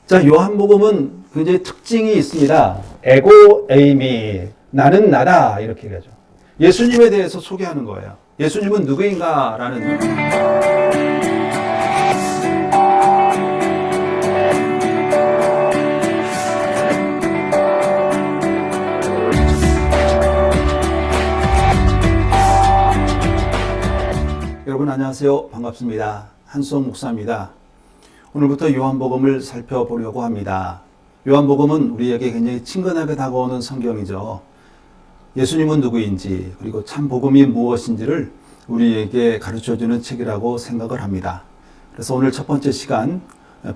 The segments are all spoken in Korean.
자, 요한복음은 굉장히 특징이 있습니다. 에고 에이미, 나는 나다, 이렇게 얘기하죠. 예수님에 대해서 소개하는 거예요. 예수님은 누구인가라는. 여러분 안녕하세요. 반갑습니다. 한수홍 목사입니다. 오늘부터 요한복음을 살펴보려고 합니다. 요한복음은 우리에게 굉장히 친근하게 다가오는 성경이죠. 예수님은 누구인지 그리고 참 복음이 무엇인지를 우리에게 가르쳐주는 책이라고 생각을 합니다. 그래서 오늘 첫 번째 시간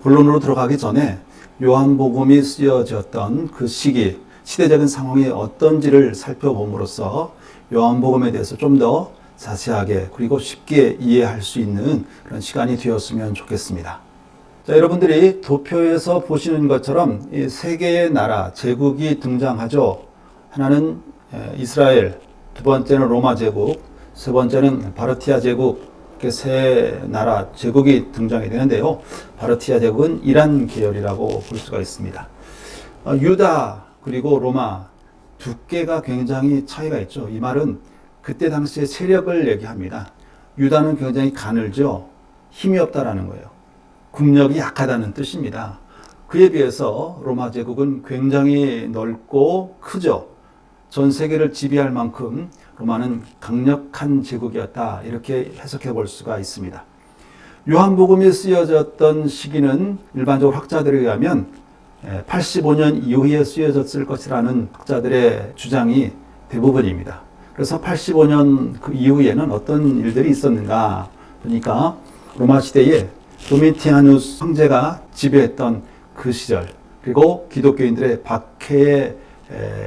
본론으로 들어가기 전에 요한복음이 쓰여졌던 그 시기, 시대적인 상황이 어떤지를 살펴봄으로써 요한복음에 대해서 좀 더 자세하게 그리고 쉽게 이해할 수 있는 그런 시간이 되었으면 좋겠습니다. 자, 여러분들이 도표에서 보시는 것처럼 이 세 개의 나라, 제국이 등장하죠. 하나는 이스라엘, 두 번째는 로마 제국, 세 번째는 바르티아 제국, 이렇게 세 나라 제국이 등장이 되는데요. 바르티아 제국은 이란 계열이라고 볼 수가 있습니다. 유다 그리고 로마 두께가 굉장히 차이가 있죠. 이 말은 그때 당시의 세력을 얘기합니다. 유다는 굉장히 가늘죠. 힘이 없다라는 거예요. 국력이 약하다는 뜻입니다. 그에 비해서 로마 제국은 굉장히 넓고 크죠. 전 세계를 지배할 만큼 로마는 강력한 제국이었다. 이렇게 해석해 볼 수가 있습니다. 요한복음이 쓰여졌던 시기는 일반적으로 학자들에 의하면 85년 이후에 쓰여졌을 것이라는 학자들의 주장이 대부분입니다. 그래서 85년 그 이후에는 어떤 일들이 있었는가 보니까 로마 시대에 도미티아누스 황제가 지배했던 그 시절, 그리고 기독교인들의 박해의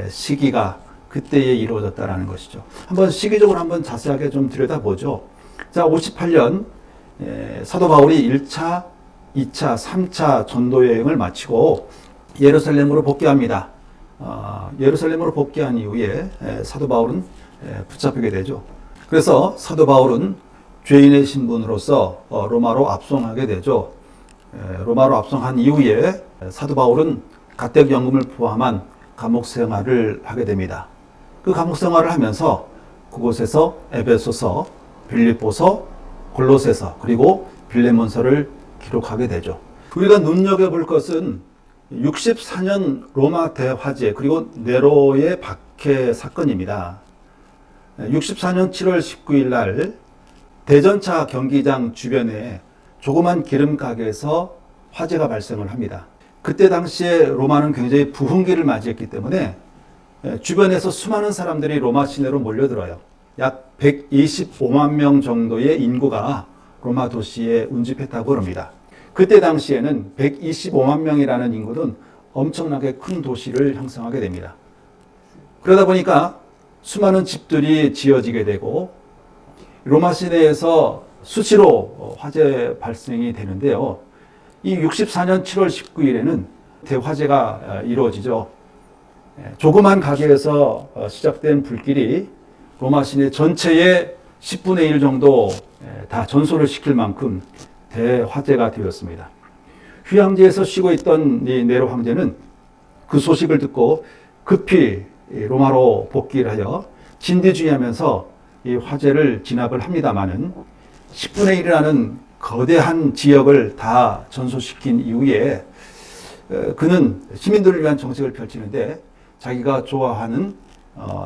시기가 그때에 이루어졌다라는 것이죠. 한번 시기적으로 한번 자세하게 좀 들여다보죠. 자, 58년 사도 바울이 1차, 2차, 3차 전도 여행을 마치고 예루살렘으로 복귀합니다. 예루살렘으로 복귀한 이후에 사도 바울은 붙잡히게 되죠. 그래서 사도 바울은 죄인의 신분으로서 로마로 압송하게 되죠. 로마로 압송한 이후에 사도 바울은 가택연금을 포함한 감옥 생활을 하게 됩니다. 그 감옥 생활을 하면서 그곳에서 에베소서, 빌립보서, 골로새서 그리고 빌레몬서를 기록하게 되죠. 우리가 눈여겨볼 것은 64년 로마 대화재 그리고 네로의 박해 사건입니다. 64년 7월 19일 날 대전차 경기장 주변에 조그만 기름 가게에서 화재가 발생을 합니다. 그때 당시에 로마는 굉장히 부흥기를 맞이했기 때문에 주변에서 수많은 사람들이 로마 시내로 몰려들어요. 약 125만 명 정도의 인구가 로마 도시에 운집했다고 합니다. 그때 당시에는 125만 명이라는 인구는 엄청나게 큰 도시를 형성하게 됩니다. 그러다 보니까 수많은 집들이 지어지게 되고 로마 시내에서 수시로 화재 발생이 되는데요. 이 64년 7월 19일에는 대화재가 이루어지죠. 조그만 가게에서 시작된 불길이 로마 시내 전체의 10분의 1 정도 다 전소를 시킬 만큼 대화재가 되었습니다. 휴양지에서 쉬고 있던 이 네로 황제는 그 소식을 듣고 급히 로마로 복귀를 하여 진퇴주의하면서 이 화재를 진압을 합니다마는 10분의 1이라는 거대한 지역을 다 전소시킨 이후에 그는 시민들을 위한 정책을 펼치는데 자기가 좋아하는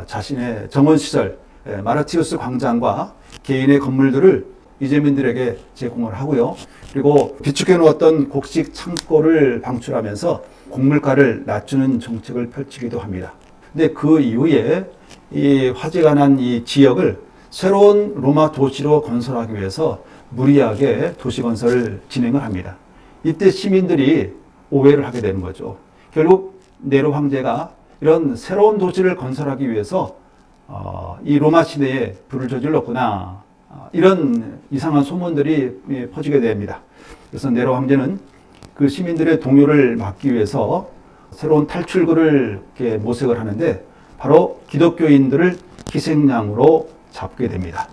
자신의 정원시설 마르티우스 광장과 개인의 건물들을 이재민들에게 제공을 하고요. 그리고 비축해 놓았던 곡식 창고를 방출하면서 곡물가를 낮추는 정책을 펼치기도 합니다. 근데 그 이후에 이 화재가 난 이 지역을 새로운 로마 도시로 건설하기 위해서 무리하게 도시 건설을 진행을 합니다. 이때 시민들이 오해를 하게 되는 거죠. 결국 네로 황제가 이런 새로운 도시를 건설하기 위해서 이 로마 시내에 불을 저질렀구나, 이런 이상한 소문들이 퍼지게 됩니다. 그래서 네로 황제는 그 시민들의 동요를 막기 위해서 새로운 탈출구를 이렇게 모색을 하는데 바로 기독교인들을 희생양으로 잡게 됩니다.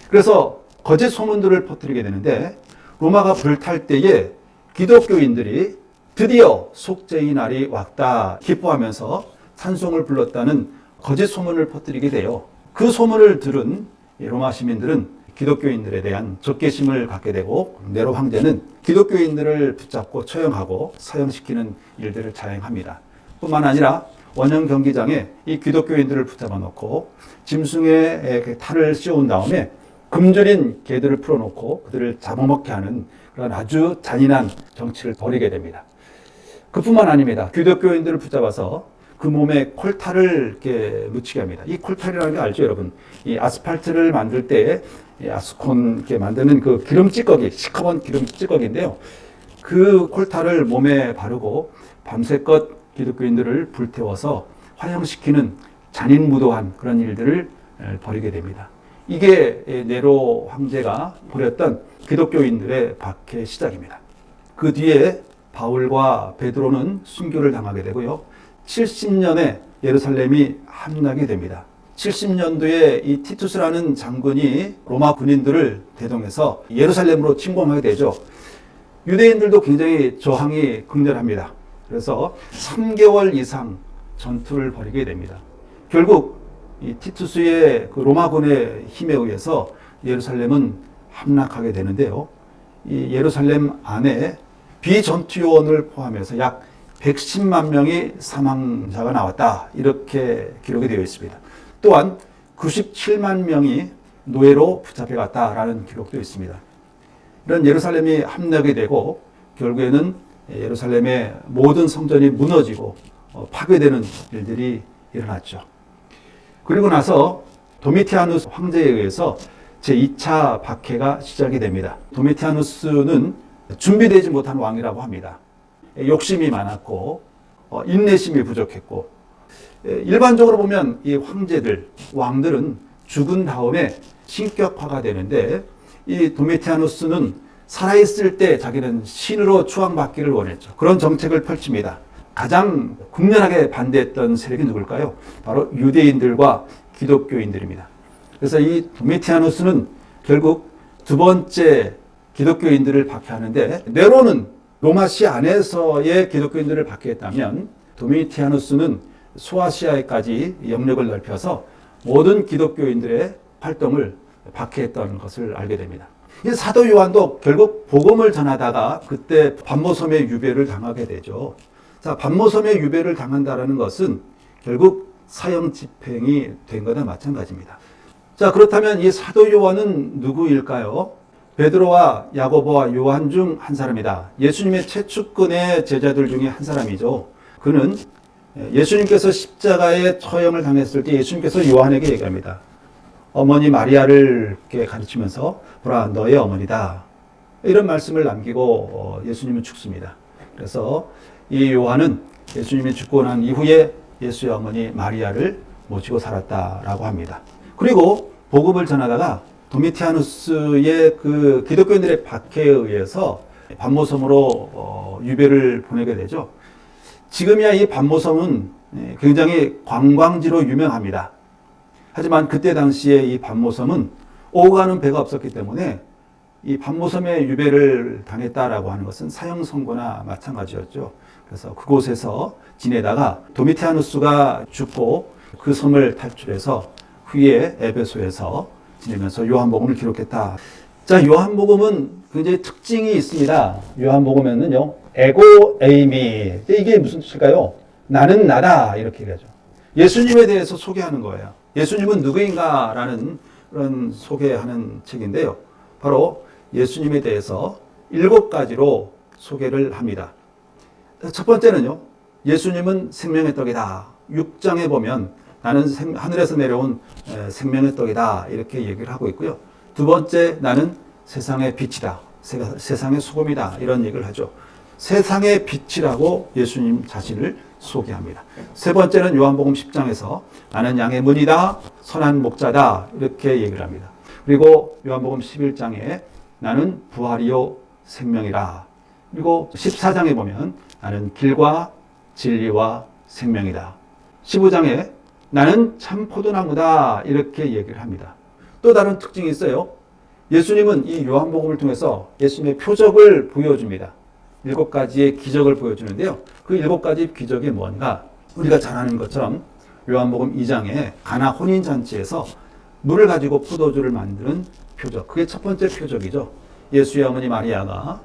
그래서 거짓 소문들을 퍼뜨리게 되는데 로마가 불탈 때에 기독교인들이 드디어 속죄의 날이 왔다 기뻐하면서 찬송을 불렀다는 거짓 소문을 퍼뜨리게 돼요. 그 소문을 들은 로마 시민들은 기독교인들에 대한 적개심을 갖게 되고 네로 황제는 기독교인들을 붙잡고 처형하고 사형시키는 일들을 자행합니다. 뿐만 아니라 원형 경기장에 이 기독교인들을 붙잡아 놓고 짐승의 탈을 씌운 다음에 굶주린 개들을 풀어놓고 그들을 잡아먹게 하는 그런 아주 잔인한 정치를 벌이게 됩니다. 그뿐만 아닙니다. 기독교인들을 붙잡아서 그 몸에 콜탈을 이렇게 묻히게 합니다. 이 콜탈이라는 게 알죠, 여러분? 이 아스팔트를 만들 때 아스콘 이렇게 만드는 그 기름 찌꺼기, 시커먼 기름 찌꺼기인데요. 그 콜탈을 몸에 바르고 밤새껏 기독교인들을 불태워서 화형시키는 잔인무도한 그런 일들을 벌이게 됩니다. 이게 네로 황제가 벌였던 기독교인들의 박해 시작입니다. 그 뒤에 바울과 베드로는 순교를 당하게 되고요. 70년에 예루살렘이 함락이 됩니다. 70년도에 이 티투스라는 장군이 로마 군인들을 대동해서 예루살렘으로 침공하게 되죠. 유대인들도 굉장히 저항이 극렬합니다. 그래서 3개월 이상 전투를 벌이게 됩니다. 결국 이 티투스의 그 로마군의 힘에 의해서 예루살렘은 함락하게 되는데요. 이 예루살렘 안에 비전투 요원을 포함해서 약 110만 명의 사망자가 나왔다. 이렇게 기록이 되어 있습니다. 또한 97만 명이 노예로 붙잡혀갔다라는 기록도 있습니다. 이런 예루살렘이 함락이 되고 결국에는 예루살렘의 모든 성전이 무너지고 파괴되는 일들이 일어났죠. 그리고 나서 도미티아누스 황제에 의해서 제2차 박해가 시작이 됩니다. 도미티아누스는 준비되지 못한 왕이라고 합니다. 욕심이 많았고 인내심이 부족했고 일반적으로 보면 이 황제들, 왕들은 죽은 다음에 신격화가 되는데 이 도미티아누스는 살아있을 때 자기는 신으로 추앙받기를 원했죠. 그런 정책을 펼칩니다. 가장 극렬하게 반대했던 세력이 누굴까요? 바로 유대인들과 기독교인들입니다. 그래서 이 도미티아누스는 결국 두 번째 기독교인들을 박해하는데 네로는 로마시 안에서의 기독교인들을 박해했다면 도미티아누스는 소아시아에까지 영역을 넓혀서 모든 기독교인들의 활동을 박해했던 것을 알게 됩니다. 사도 요한도 결국 복음을 전하다가 그때 반모섬의 유배를 당하게 되죠. 자, 반모섬의 유배를 당한다는 것은 결국 사형 집행이 된 거나 마찬가지입니다. 자, 그렇다면 이 사도 요한은 누구일까요? 베드로와 야고보와 요한 중 한 사람이다. 예수님의 최측근의 제자들 중에 한 사람이죠. 그는 예수님께서 십자가에 처형을 당했을 때 예수님께서 요한에게 얘기합니다. 어머니 마리아를 가르치면서 보라 너의 어머니다. 이런 말씀을 남기고 예수님은 죽습니다. 그래서 이 요한은 예수님이 죽고 난 이후에 예수의 어머니 마리아를 모시고 살았다라고 합니다. 그리고 복음을 전하다가 도미티아누스의 그 기독교인들의 박해에 의해서 반모섬으로 유배를 보내게 되죠. 지금이야 이 반모섬은 굉장히 관광지로 유명합니다. 하지만 그때 당시에 이 반모섬은 오고 가는 배가 없었기 때문에 이 반모섬에 유배를 당했다라고 하는 것은 사형 선고나 마찬가지였죠. 그래서 그곳에서 지내다가 도미티아누스가 죽고 그 섬을 탈출해서 후에 에베소에서 지내면서 요한복음을 기록했다. 자, 요한복음은 굉장히 특징이 있습니다. 요한복음에는요, 에고 에이미. 이게 무슨 뜻일까요? 나는 나다. 이렇게 얘기하죠. 예수님에 대해서 소개하는 거예요. 예수님은 누구인가라는 그런 소개하는 책인데요. 바로 예수님에 대해서 7가지로 소개를 합니다. 첫 번째는요, 예수님은 생명의 떡이다. 6장에 보면 나는 하늘에서 내려온 생명의 떡이다. 이렇게 얘기를 하고 있고요. 두 번째, 나는 세상의 빛이다. 세상의 소금이다. 이런 얘기를 하죠. 세상의 빛이라고 예수님 자신을 소개합니다. 세 번째는 요한복음 10장에서 나는 양의 문이다. 선한 목자다. 이렇게 얘기를 합니다. 그리고 요한복음 11장에 나는 부활이요 생명이라. 그리고 14장에 보면 나는 길과 진리와 생명이다. 15장에 나는 참 포도나무다. 이렇게 얘기를 합니다. 또 다른 특징이 있어요. 예수님은 이 요한복음을 통해서 예수님의 표적을 보여줍니다. 7가지의 기적을 보여주는데요. 그 7가지 기적이 뭔가? 우리가 잘 아는 것처럼 요한복음 2장에 가나 혼인잔치에서 물을 가지고 포도주를 만드는 표적. 그게 첫 번째 표적이죠. 예수의 어머니 마리아가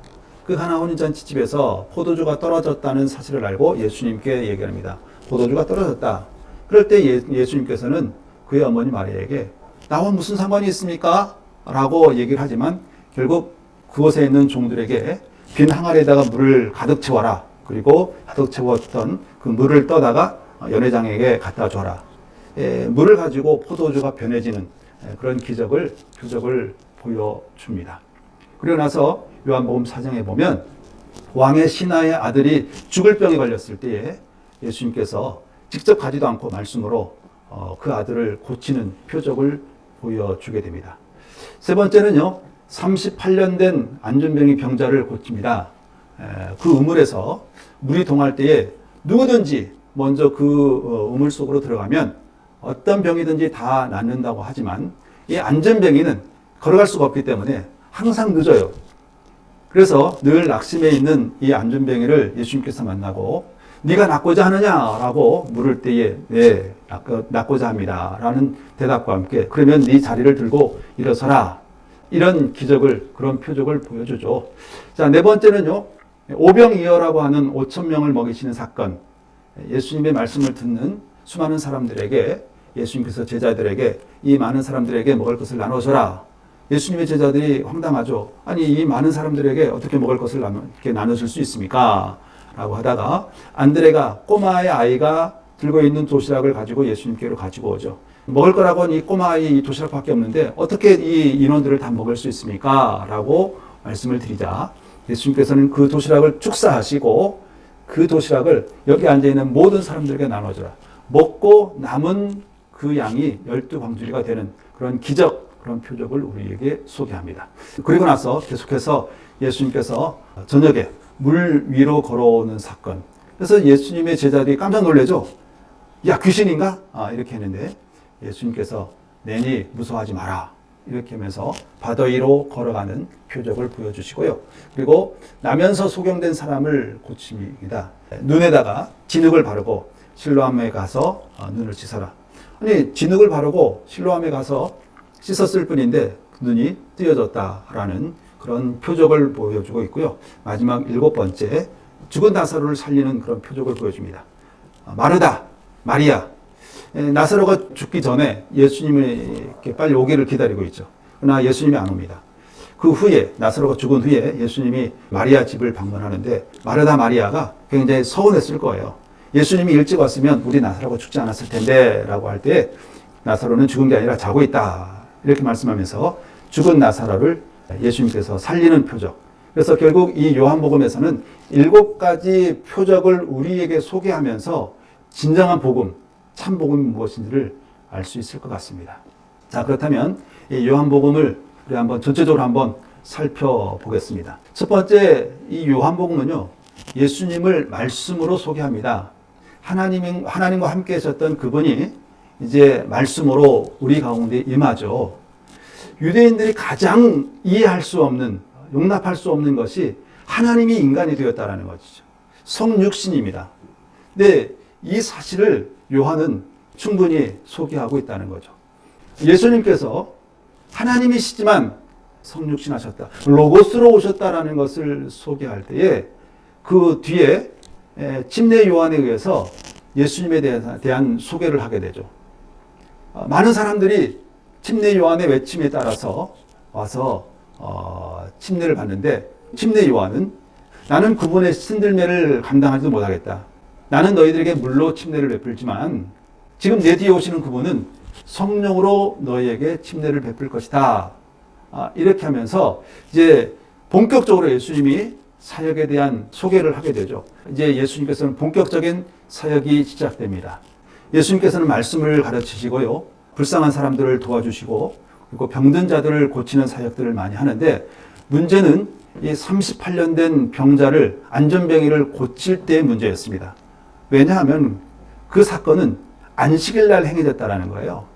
그 가나 혼인잔치 집에서 포도주가 떨어졌다는 사실을 알고 예수님께 얘기합니다. 포도주가 떨어졌다. 그럴 때 예수님께서는 그의 어머니 마리아에게 나와 무슨 상관이 있습니까? 라고 얘기를 하지만 결국 그곳에 있는 종들에게 빈 항아리에다가 물을 가득 채워라. 그리고 가득 채웠던 그 물을 떠다가 연회장에게 갖다 줘라. 물을 가지고 포도주가 변해지는 그런 표적을 보여줍니다. 그리고 나서 요한복음 4장에 보면 왕의 신하의 아들이 죽을 병에 걸렸을 때에 예수님께서 직접 가지도 않고 말씀으로 그 아들을 고치는 표적을 보여주게 됩니다. 세 번째는요, 38년 된 안전병이 병자를 고칩니다. 그 우물에서 물이 동할 때에 누구든지 먼저 그 우물 속으로 들어가면 어떤 병이든지 다 낫는다고 하지만 이 안전병이는 걸어갈 수가 없기 때문에 항상 늦어요. 그래서 늘 낙심해 있는 이 안전병이를 예수님께서 만나고 네가 낫고자 하느냐라고 물을 때에 네, 낫고자 합니다 라는 대답과 함께 그러면 네 자리를 들고 일어서라. 이런 그런 표적을 보여주죠. 자, 네 번째는요, 오병이어라고 하는 5,000명을 먹이시는 사건. 예수님의 말씀을 듣는 수많은 사람들에게 예수님께서 제자들에게 이 많은 사람들에게 먹을 것을 나눠줘라. 예수님의 제자들이 황당하죠. 아니, 이 많은 사람들에게 어떻게 먹을 것을 이렇게 나눠줄 수 있습니까? 라고 하다가 안드레가 꼬마의 아이가 들고 있는 도시락을 가지고 예수님께로 가지고 오죠. 먹을 거라고는 이 꼬마아이 이 도시락밖에 없는데 어떻게 이 인원들을 다 먹을 수 있습니까? 라고 말씀을 드리자 예수님께서는 그 도시락을 축사하시고 그 도시락을 여기 앉아있는 모든 사람들에게 나눠주라. 먹고 남은 그 양이 12광주리가 되는 그런 그런 표적을 우리에게 소개합니다. 그리고 나서 계속해서 예수님께서 저녁에 물 위로 걸어오는 사건. 그래서 예수님의 제자들이 깜짝 놀라죠. 야, 귀신인가? 이렇게 했는데 예수님께서 내니 무서워하지 마라. 이렇게 하면서 바다 위로 걸어가는 표적을 보여주시고요. 그리고 나면서 소경된 사람을 고칩니다. 눈에다가 진흙을 바르고 실로암에 가서 눈을 씻어라. 아니, 진흙을 바르고 실로암에 가서 씻었을 뿐인데 눈이 뜨여졌다라는 그런 표적을 보여주고 있고요. 마지막 7번째, 죽은 나사로를 살리는 그런 표적을 보여줍니다. 마르다, 마리아. 나사로가 죽기 전에 예수님이 빨리 오기를 기다리고 있죠. 그러나 예수님이 안 옵니다. 그 후에 나사로가 죽은 후에 예수님이 마리아 집을 방문하는데 마르다 마리아가 굉장히 서운했을 거예요. 예수님이 일찍 왔으면 우리 나사로가 죽지 않았을 텐데 라고 할 때 나사로는 죽은 게 아니라 자고 있다. 이렇게 말씀하면서 죽은 나사로를 예수님께서 살리는 표적. 그래서 결국 이 요한복음에서는 7가지 표적을 우리에게 소개하면서 진정한 복음, 참 복음이 무엇인지를 알 수 있을 것 같습니다. 자, 그렇다면 이 요한복음을 우리 전체적으로 한번 살펴보겠습니다. 첫 번째, 이 요한복음은요, 예수님을 말씀으로 소개합니다. 하나님과 함께 하셨던 그분이 이제 말씀으로 우리 가운데 임하죠. 유대인들이 가장 이해할 수 없는, 용납할 수 없는 것이 하나님이 인간이 되었다는 것이죠. 성육신입니다. 근데 이 사실을 요한은 충분히 소개하고 있다는 거죠. 예수님께서 하나님이시지만 성육신 하셨다. 로고스로 오셨다라는 것을 소개할 때에 그 뒤에 침례 요한에 의해서 예수님에 대한 소개를 하게 되죠. 많은 사람들이 침례 요한의 외침에 따라서 와서 침례를 받는데 침례 요한은 나는 그분의 신들매를 감당하지도 못하겠다. 나는 너희들에게 물로 침례를 베풀지만 지금 내 뒤에 오시는 그분은 성령으로 너희에게 침례를 베풀 것이다. 이렇게 하면서 이제 본격적으로 예수님이 사역에 대한 소개를 하게 되죠. 이제 예수님께서는 본격적인 사역이 시작됩니다. 예수님께서는 말씀을 가르치시고요. 불쌍한 사람들을 도와주시고 그리고 병든 자들을 고치는 사역들을 많이 하는데 문제는 이 38년 된 병자를 안전병이를 고칠 때의 문제였습니다. 왜냐하면 그 사건은 안식일 날 행해졌다는 거예요.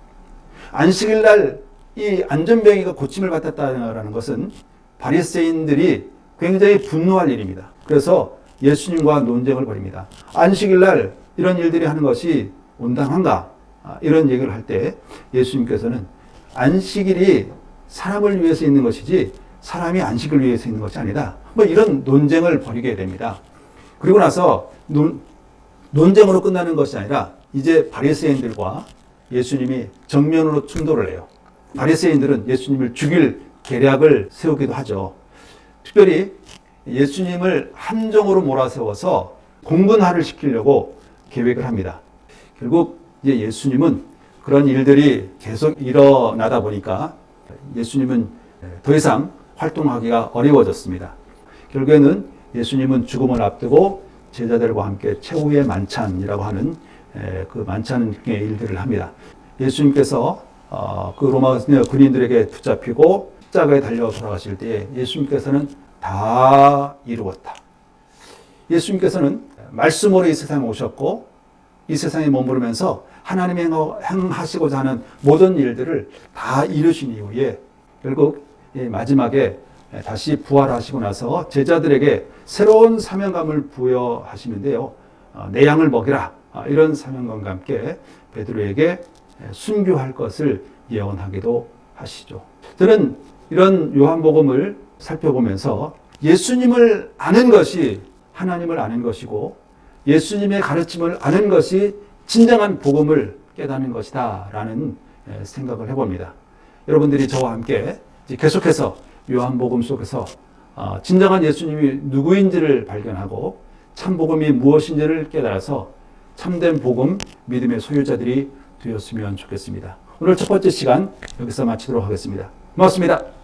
안식일 날 이 안전병이가 고침을 받았다는 것은 바리새인들이 굉장히 분노할 일입니다. 그래서 예수님과 논쟁을 벌입니다. 안식일 날 이런 일들이 하는 것이 온당한가? 이런 얘기를 할 때 예수님께서는 안식일이 사람을 위해서 있는 것이지 사람이 안식을 위해서 있는 것이 아니다. 뭐 이런 논쟁을 벌이게 됩니다. 그리고 나서 논쟁으로 끝나는 것이 아니라 이제 바리새인들과 예수님이 정면으로 충돌을 해요. 바리새인들은 예수님을 죽일 계략을 세우기도 하죠. 특별히 예수님을 함정으로 몰아세워서 공분하를 시키려고 계획을 합니다. 결국 이제 예수님은 그런 일들이 계속 일어나다 보니까 예수님은 더 이상 활동하기가 어려워졌습니다. 결국에는 예수님은 죽음을 앞두고 제자들과 함께 최후의 만찬이라고 하는 그 만찬의 일들을 합니다. 예수님께서 그 로마 군인들에게 붙잡히고 십자가에 달려 돌아가실 때에 예수님께서는 다 이루었다. 예수님께서는 말씀으로 이 세상에 오셨고 이 세상에 머무르면서 하나님이 행하시고자 하는 모든 일들을 다 이루신 이후에 결국 마지막에 다시 부활하시고 나서 제자들에게 새로운 사명감을 부여하시는데요. 내 양을 먹이라. 이런 사명감과 함께 베드로에게 순교할 것을 예언하기도 하시죠. 저는 이런 요한복음을 살펴보면서 예수님을 아는 것이 하나님을 아는 것이고 예수님의 가르침을 아는 것이 진정한 복음을 깨닫는 것이다 라는 생각을 해봅니다. 여러분들이 저와 함께 계속해서 요한복음 속에서 진정한 예수님이 누구인지를 발견하고 참 복음이 무엇인지를 깨달아서 참된 복음, 믿음의 소유자들이 되었으면 좋겠습니다. 오늘 첫 번째 시간 여기서 마치도록 하겠습니다. 고맙습니다.